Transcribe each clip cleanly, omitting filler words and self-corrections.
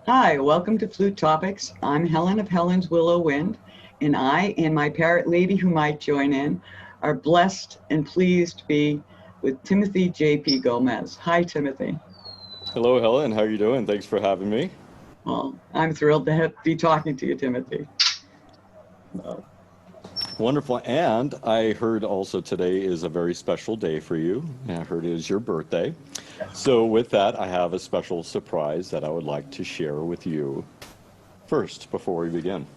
Hi, welcome to Flute Topics. I'm Helen of Helen's Willow Wind, and I and my parrot lady who might join in are blessed and pleased to be with Timothy J.P. Gomez. Hi, Timothy. Hello, Helen. How are you doing? Thanks for having me. Well, I'm thrilled to be talking to you, Timothy. Wonderful. And I heard also today is a very special day for you. I heard it is your birthday. So with that, I have a special surprise that I would like to share with you first before we begin.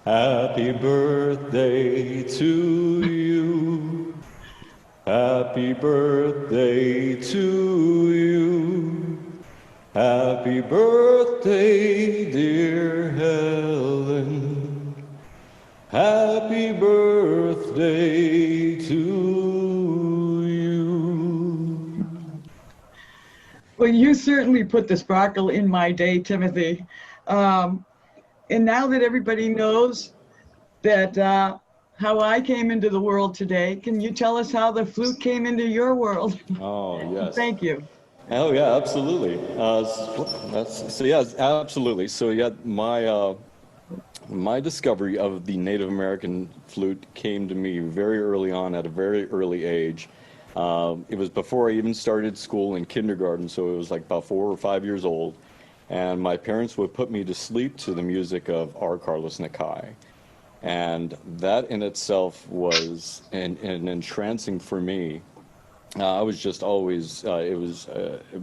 Happy birthday to you. Happy birthday to you. Happy birthday, dear Helen. Happy birthday to you. Well, you certainly put the sparkle in my day, Timothy. And now that everybody knows that how I came into the world today, can you tell us how the flute came into your world? Oh, yes. Thank you. Oh, yeah, absolutely. Absolutely. So, yeah, my discovery of the Native American flute came to me very early on at a very early age. It was before I even started school in kindergarten, so it was like about 4 or 5 years old. And my parents would put me to sleep to the music of R. Carlos Nakai. And that in itself was an entrancing for me. I was just always,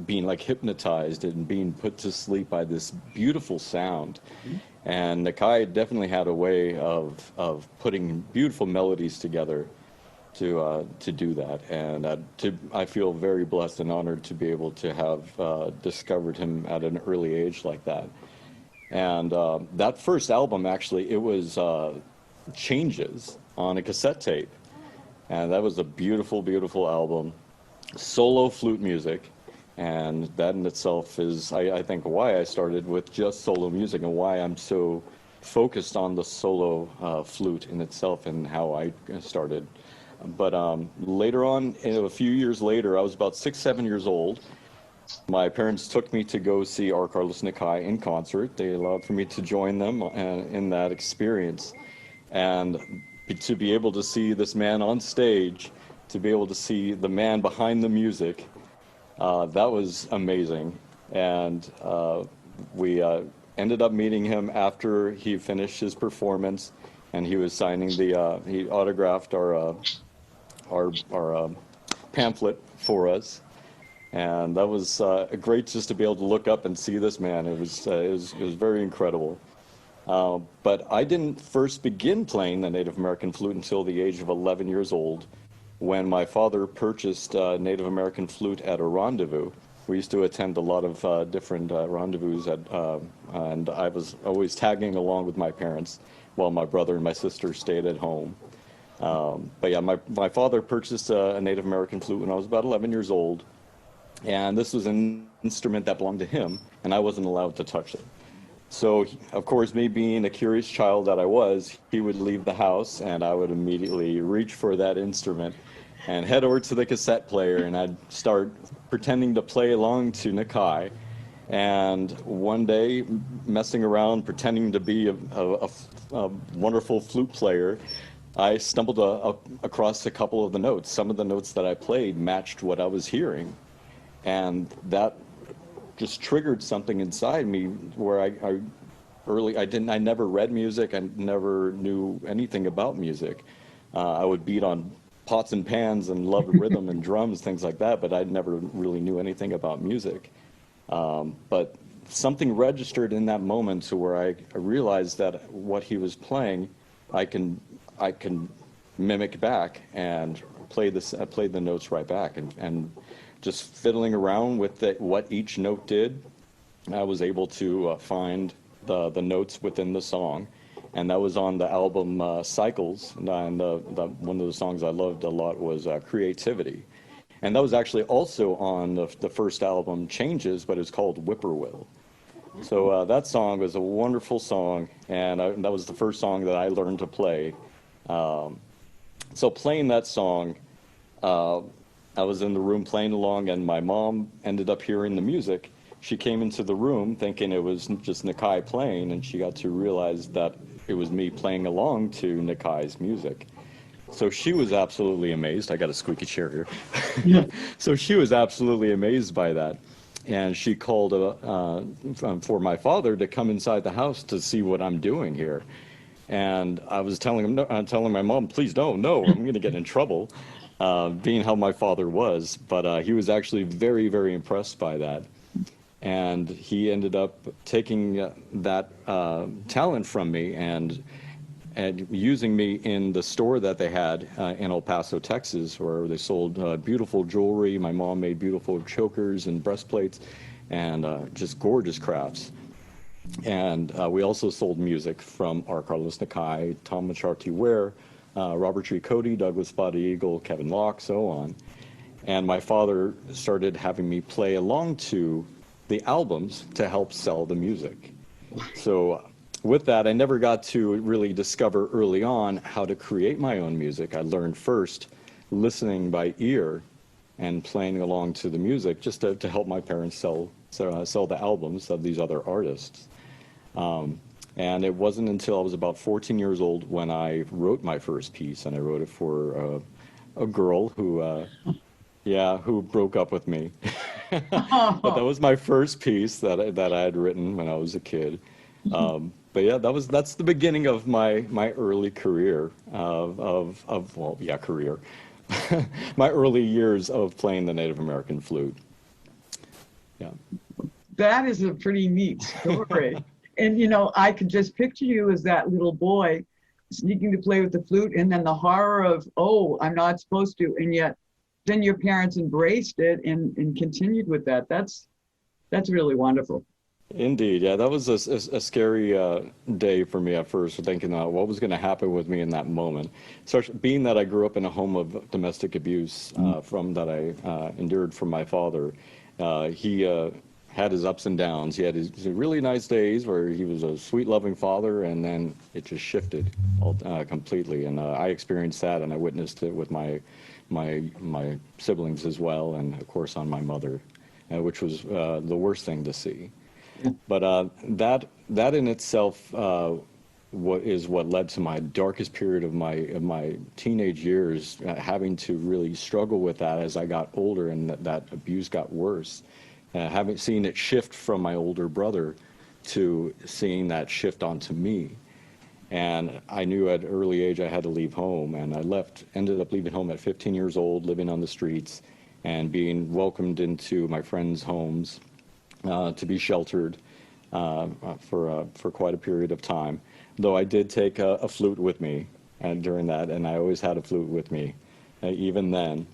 being like hypnotized and being put to sleep by this beautiful sound. And Nakai definitely had a way of putting beautiful melodies together to do that, and I feel very blessed and honored to be able to have discovered him at an early age like that. And that first album, actually, it was Changes on a cassette tape, and that was a beautiful, beautiful album, solo flute music, and that in itself is, I think, why I started with just solo music and why I'm so focused on the solo flute in itself and how I started. But later on, a few years later, I was about 6, 7 years old. My parents took me to go see R. Carlos Nakai in concert. They allowed for me to join them in that experience. And to be able to see this man on stage, to be able to see the man behind the music, that was amazing. And we ended up meeting him after he finished his performance, and he was signing he autographed our pamphlet for us, and that was great just to be able to look up and see this man. It was very incredible. But I didn't first begin playing the Native American flute until the age of 11 years old, when my father purchased a Native American flute at a rendezvous. We used to attend a lot of different rendezvous, and I was always tagging along with my parents while my brother and my sister stayed at home. But yeah, my father purchased a Native American flute when I was about 11 years old, and this was an instrument that belonged to him, and I wasn't allowed to touch it. So, of course, me being a curious child that I was, he would leave the house, and I would immediately reach for that instrument and head over to the cassette player, and I'd start pretending to play along to Nakai. And one day, messing around, pretending to be a wonderful flute player, I stumbled across a couple of the notes. Some of the notes that I played matched what I was hearing, and that just triggered something inside me where I never read music. I never knew anything about music. I would beat on pots and pans and loved rhythm and drums, things like that, but I never really knew anything about music. But something registered in that moment to where I realized that what he was playing, I can mimic back and played the notes right back, and just fiddling around with what each note did, I was able to find the notes within the song, and that was on the album Cycles. And one of the songs I loved a lot was Creativity, and that was actually also on the first album Changes, but it's called Whippoorwill. So that song was a wonderful song, and that was the first song that I learned to play. So playing that song, I was in the room playing along, and my mom ended up hearing the music. She came into the room thinking it was just Nakai playing, and she got to realize that it was me playing along to Nakai's music. So she was absolutely amazed. I got a squeaky chair here. Yeah. So she was absolutely amazed by that. And she called for my father to come inside the house to see what I'm doing here. And I was telling my mom, please don't, no, I'm going to get in trouble, being how my father was. But he was actually very, very impressed by that. And he ended up taking that talent from me and using me in the store that they had in El Paso, Texas, where they sold beautiful jewelry. My mom made beautiful chokers and breastplates and just gorgeous crafts. And we also sold music from R. Carlos Nakai, Tom Macharty Ware, Robert Tree Cody, Douglas Spotted Eagle, Kevin Locke, so on. And my father started having me play along to the albums to help sell the music. So with that, I never got to really discover early on how to create my own music. I learned first listening by ear and playing along to the music just to help my parents sell the albums of these other artists. And it wasn't until I was about 14 years old when I wrote my first piece, and I wrote it for a girl who broke up with me. But that was my first piece that I had written when I was a kid. But yeah, that's the beginning of my early career career. My early years of playing the Native American flute. Yeah. That is a pretty neat story. And, I could just picture you as that little boy sneaking to play with the flute, and then the horror of, oh, I'm not supposed to. And yet then your parents embraced it and continued with that. That's really wonderful. Indeed, yeah, that was a scary day for me at first, thinking what was going to happen with me in that moment. So, being that I grew up in a home of domestic abuse from that I endured from my father, he had his ups and downs. He had his really nice days where he was a sweet, loving father, and then it just shifted completely. And I experienced that, and I witnessed it with my siblings as well, and of course on my mother, which was the worst thing to see. But that in itself what led to my darkest period of my teenage years, having to really struggle with that as I got older, and that abuse got worse. Having seen it shift from my older brother to seeing that shift onto me. And I knew at an early age I had to leave home, and ended up leaving home at 15 years old, living on the streets, and being welcomed into my friends' homes to be sheltered for quite a period of time. Though I did take a flute with me during that, and I always had a flute with me, even then.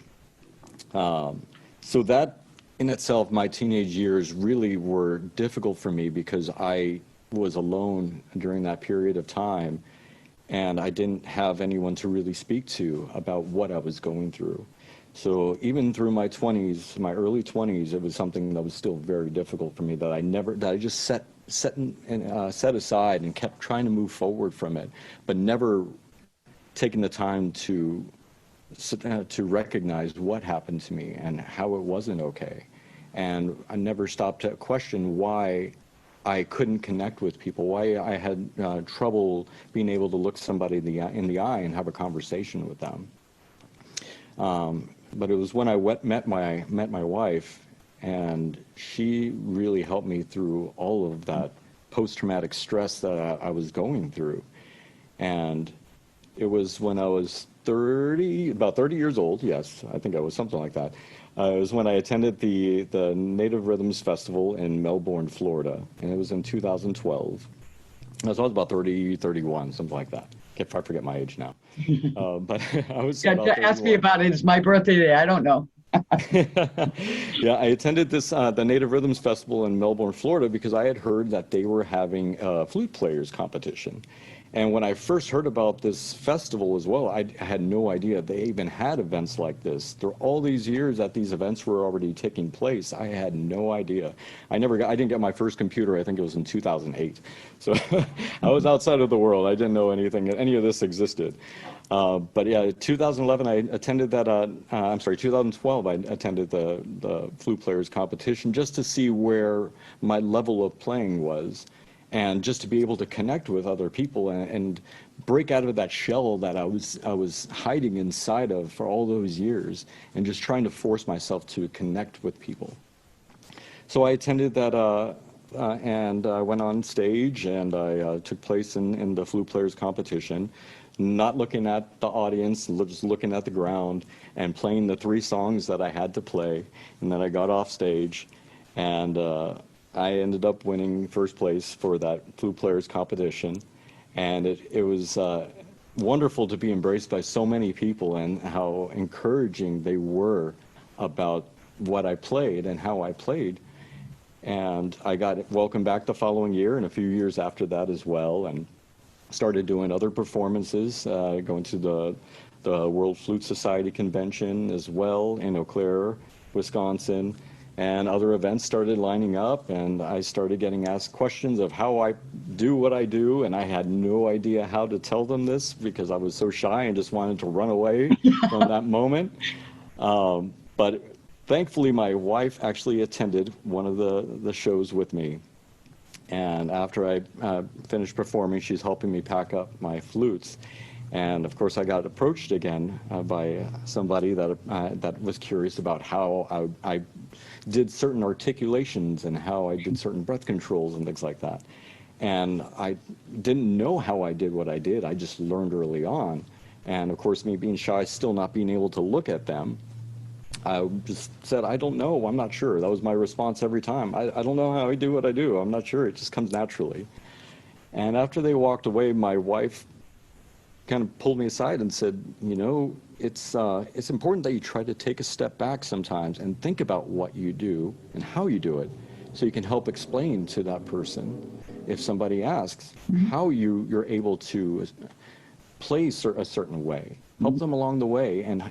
So that in itself, my teenage years really were difficult for me because I was alone during that period of time, and I didn't have anyone to really speak to about what I was going through. So even through my 20s, my early 20s, it was something that was still very difficult for me that I just set aside and kept trying to move forward from it, but never taking the time to recognize what happened to me and how it wasn't okay. And I never stopped to question why I couldn't connect with people, why I had trouble being able to look somebody in the eye and have a conversation with them. But it was when I met my wife, and she really helped me through all of that post-traumatic stress that I was going through. And it was when I was about 30 years old, yes, I think I was something like that. It was when I attended the Native Rhythms Festival in Melbourne, Florida, and it was in 2012. So I was about 30, 31, something like that. if I forget my age now. But I was Yeah, set out there. ask me about it. It's my birthday today. I don't know. Yeah, I attended this the Native Rhythms Festival in Melbourne, Florida, because I had heard that they were having a flute players competition. And when I first heard about this festival as well, I had no idea they even had events like this. Through all these years that these events were already taking place, I had no idea. I didn't get my first computer, I think it was in 2008. So I was outside of the world. I didn't know any of this existed. But yeah, 2011 I attended that, I'm sorry, 2012 I attended the flute players competition just to see where my level of playing was, and just to be able to connect with other people and break out of that shell that I was hiding inside of for all those years, and just trying to force myself to connect with people. So I attended that and I went on stage, and I took place in the flute players competition, not looking at the audience, just looking at the ground and playing the 3 songs that I had to play. And then I got off stage, and I ended up winning first place for that flute players competition. And it was wonderful to be embraced by so many people, and how encouraging they were about what I played and how I played. And I got welcomed back the following year and a few years after that as well, and started doing other performances, going to the World Flute Society convention as well in Eau Claire, Wisconsin, and other events started lining up, and I started getting asked questions of how I do what I do, and I had no idea how to tell them this because I was so shy and just wanted to run away from that moment. But thankfully, my wife actually attended one of the shows with me. And after I finished performing, she's helping me pack up my flutes. And of course, I got approached again by somebody that was curious about how I did certain articulations and how I did certain breath controls and things like that. And I didn't know how I did what I did. I just learned early on. And of course, me being shy, still not being able to look at them, I just said, I don't know, I'm not sure. That was my response every time. I don't know how I do what I do. I'm not sure. It just comes naturally. And after they walked away, my wife kind of pulled me aside and said, you know, it's important that you try to take a step back sometimes and think about what you do and how you do it, so you can help explain to that person, if somebody asks, how you're able to play a certain way. Help them along the way, and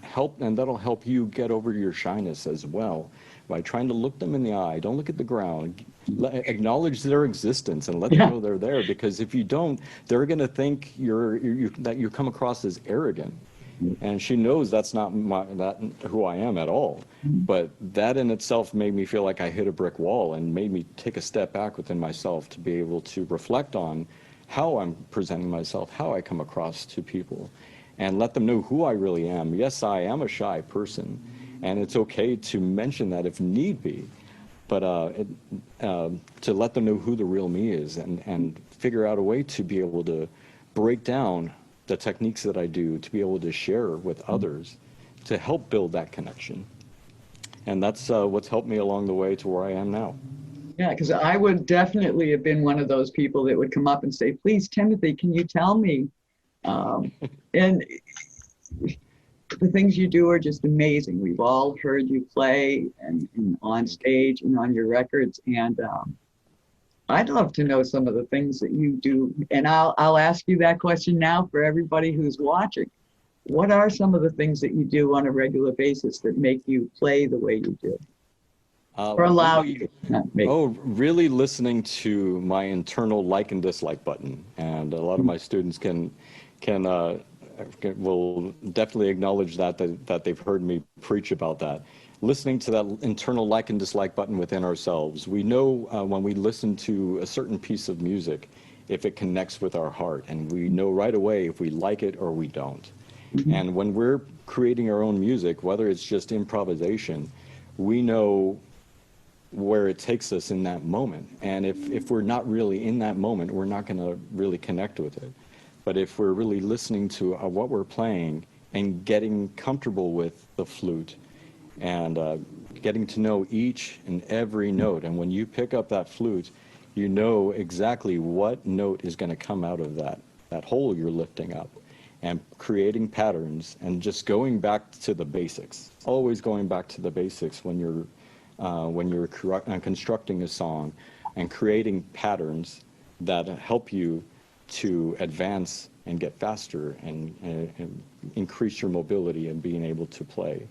that'll help you get over your shyness as well, by trying to look them in the eye. Don't look at the ground. Acknowledge their existence and let them know they're there, because if you don't, they're going to think that you come across as arrogant. And she knows that's not who I am at all. But that in itself made me feel like I hit a brick wall, and made me take a step back within myself to be able to reflect on how I'm presenting myself, how I come across to people, and let them know who I really am. Yes, I am a shy person, and it's okay to mention that if need be, but to let them know who the real me is, and figure out a way to be able to break down the techniques that I do, to be able to share with others, to help build that connection. And that's what's helped me along the way to where I am now. Yeah, because I would definitely have been one of those people that would come up and say, please, Timothy, can you tell me? And the things you do are just amazing. We've all heard you play and on stage and on your records. And I'd love to know some of the things that you do. And I'll ask you that question now for everybody who's watching. What are some of the things that you do on a regular basis that make you play the way you do? Or allow you, not make. Oh, really listening to my internal like and dislike button. And a lot of my students will definitely acknowledge that they've heard me preach about that. Listening to that internal like and dislike button within ourselves. We know when we listen to a certain piece of music, if it connects with our heart, and we know right away if we like it or we don't. And when we're creating our own music, whether it's just improvisation, we know where it takes us in that moment. And if we're not really in that moment, we're not going to really connect with it. But if we're really listening to what we're playing and getting comfortable with the flute, and getting to know each and every note, and when you pick up that flute, you know exactly what note is going to come out of that that whole you're lifting up, and creating patterns and just going back to the basics. Always going back to the basics when you're constructing a song, and creating patterns that help you to advance and get faster and increase your mobility and being able to play.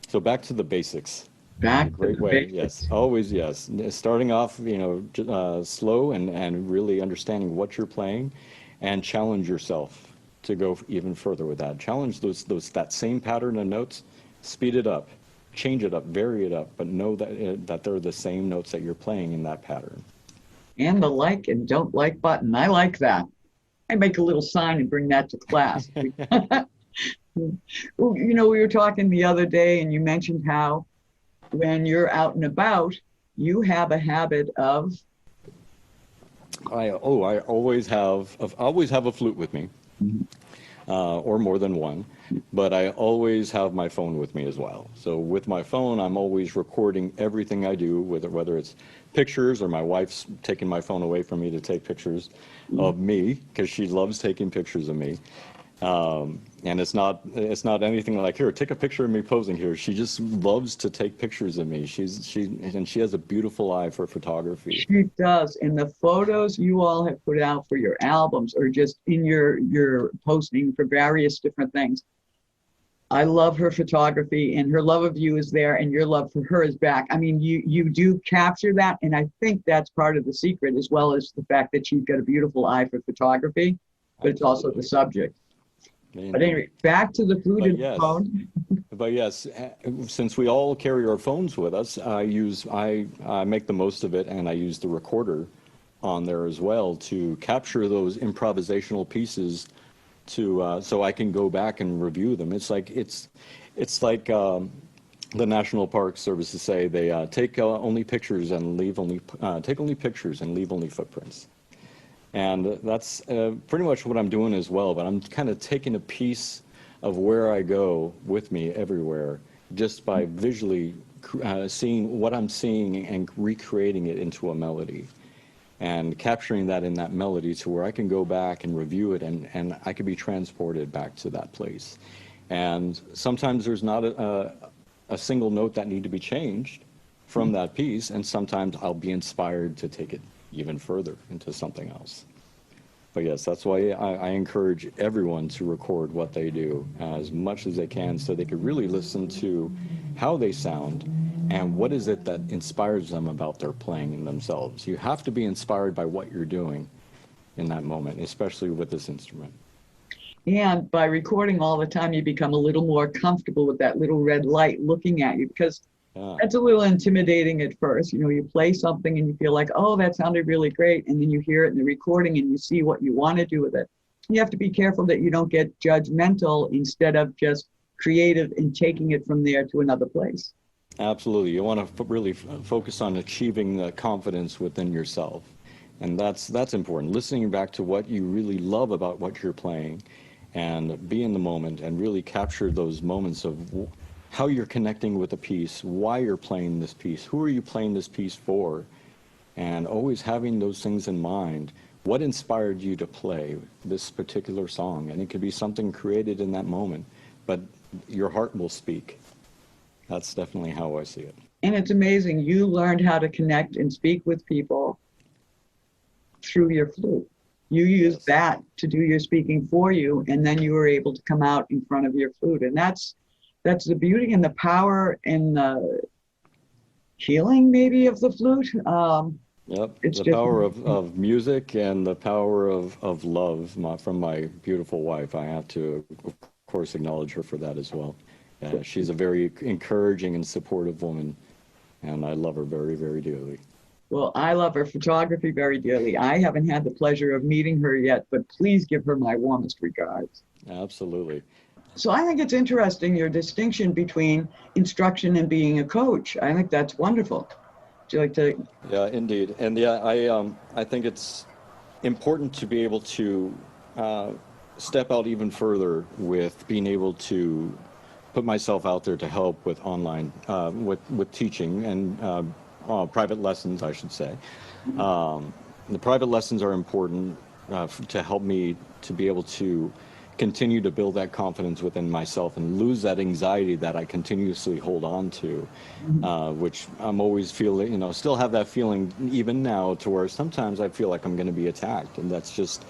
So back to the basics. Back Great to the way, basics. yes. Always, yes. Starting off, slow and really understanding what you're playing, and challenge yourself to go even further with that. Challenge that same pattern of notes, speed it up, change it up, vary it up, but know that they're the same notes that you're playing in that pattern. And the like and don't like button. I like that. I make a little sign and bring that to class. Well, we were talking the other day, and you mentioned how when you're out and about, you have a habit of. I always have a flute with me, or more than one, but I always have my phone with me as well. So with my phone, I'm always recording everything I do, whether it's pictures or my wife's taking my phone away from me to take pictures of me, because she loves taking pictures of me. And it's not anything like, here, take a picture of me posing here. She just loves to take pictures of me. She has a beautiful eye for photography. She does. And the photos you all have put out for your albums, or just in your posting for various different things. I love her photography, and her love of you is there, and your love for her is back. I mean, you do capture that, and I think that's part of the secret, as well as the fact that she's got a beautiful eye for photography, but it's also the subject. But anyway, back to the flute and the phone. But yes, since we all carry our phones with us, I make the most of it, and I use the recorder on there as well to capture those improvisational pieces, so I can go back and review them. It's like the National Park Services say they take only pictures and leave only footprints. And that's pretty much what I'm doing as well, but I'm kind of taking a piece of where I go with me everywhere, just by visually seeing what I'm seeing and recreating it into a melody, and capturing that in that melody to where I can go back and review it, and I can be transported back to that place. And sometimes there's not a single note that need to be changed from that piece, and sometimes I'll be inspired to take it even further into something else. But yes, that's why I encourage everyone to record what they do as much as they can, so they can really listen to how they sound and what is it that inspires them about their playing in themselves. You have to be inspired by what you're doing in that moment, especially with this instrument. And by recording all the time, you become a little more comfortable with that little red light looking at you, because that's a little intimidating at first. You play something and you feel like, oh, that sounded really great. And then you hear it in the recording and you see what you want to do with it. You have to be careful that you don't get judgmental instead of just creative and taking it from there to another place. Absolutely. You want to really focus on achieving the confidence within yourself. And that's important. Listening back to what you really love about what you're playing, and be in the moment and really capture those moments of how you're connecting with a piece, why you're playing this piece, who are you playing this piece for, and always having those things in mind. What inspired you to play this particular song? And it could be something created in that moment, but your heart will speak. That's definitely how I see it. And it's amazing. You learned how to connect and speak with people through your flute. You used that to do your speaking for you, and then you were able to come out in front of your flute. And that's the beauty and the power and the healing, maybe, of the flute. Yep, it's the power of music and the power of love from my beautiful wife. I have to, of course, acknowledge her for that as well. She's a very encouraging and supportive woman, and I love her very, very dearly. Well, I love her photography very dearly. I haven't had the pleasure of meeting her yet, but please give her my warmest regards. Absolutely. So I think it's interesting, your distinction between instruction and being a coach. I think that's wonderful. Would you like to? Yeah, indeed. And I think it's important to be able to step out even further with being able to put myself out there to help with online, with teaching and private lessons, I should say. The private lessons are important to help me to be able to continue to build that confidence within myself and lose that anxiety that I continuously hold on to, which I'm always feeling, you know, still have that feeling even now, to where sometimes I feel like I'm going to be attacked, and that's just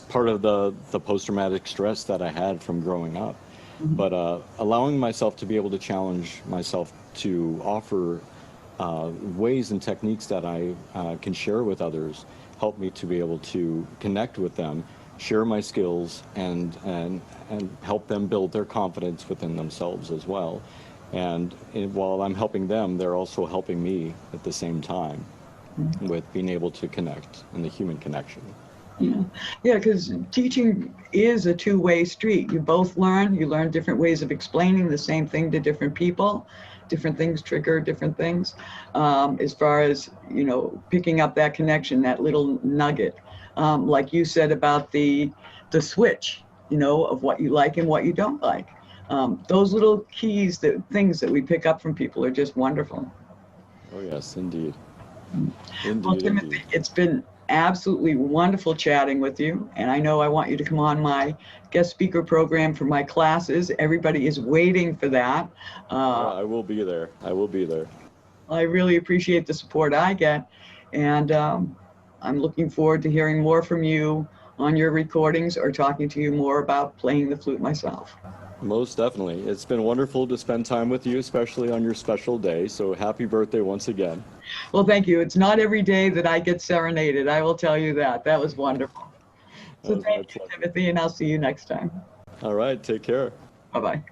part of the post-traumatic stress that I had from growing up. But allowing myself to be able to challenge myself to offer ways and techniques that I can share with others help me to be able to connect with them, share my skills, and help them build their confidence within themselves as well. And while I'm helping them, they're also helping me at the same time with being able to connect and the human connection. Yeah, yeah, because teaching is a two-way street. You both learn. You learn different ways of explaining the same thing to different people. Different things trigger different things. As far as, you know, picking up that connection, that little nugget. Like you said about the switch, you know, of what you like and what you don't like. Those little keys, things that we pick up from people are just wonderful. Oh yes, indeed. Well, Indeed, Timothy, indeed. it's been absolutely wonderful chatting with you. And I know I want you to come on my guest speaker program for my classes. Everybody is waiting for that. Yeah, I will be there. I will be there. I really appreciate the support I get. And I'm looking forward to hearing more from you on your recordings or talking to you more about playing the flute myself. Most definitely. It's been wonderful to spend time with you, especially on your special day. So happy birthday once again. Well, thank you. It's not every day that I get serenaded. I will tell you that. That was wonderful. That So was my thank you, pleasure. Timothy, and I'll see you next time. All right, take care. Bye-bye.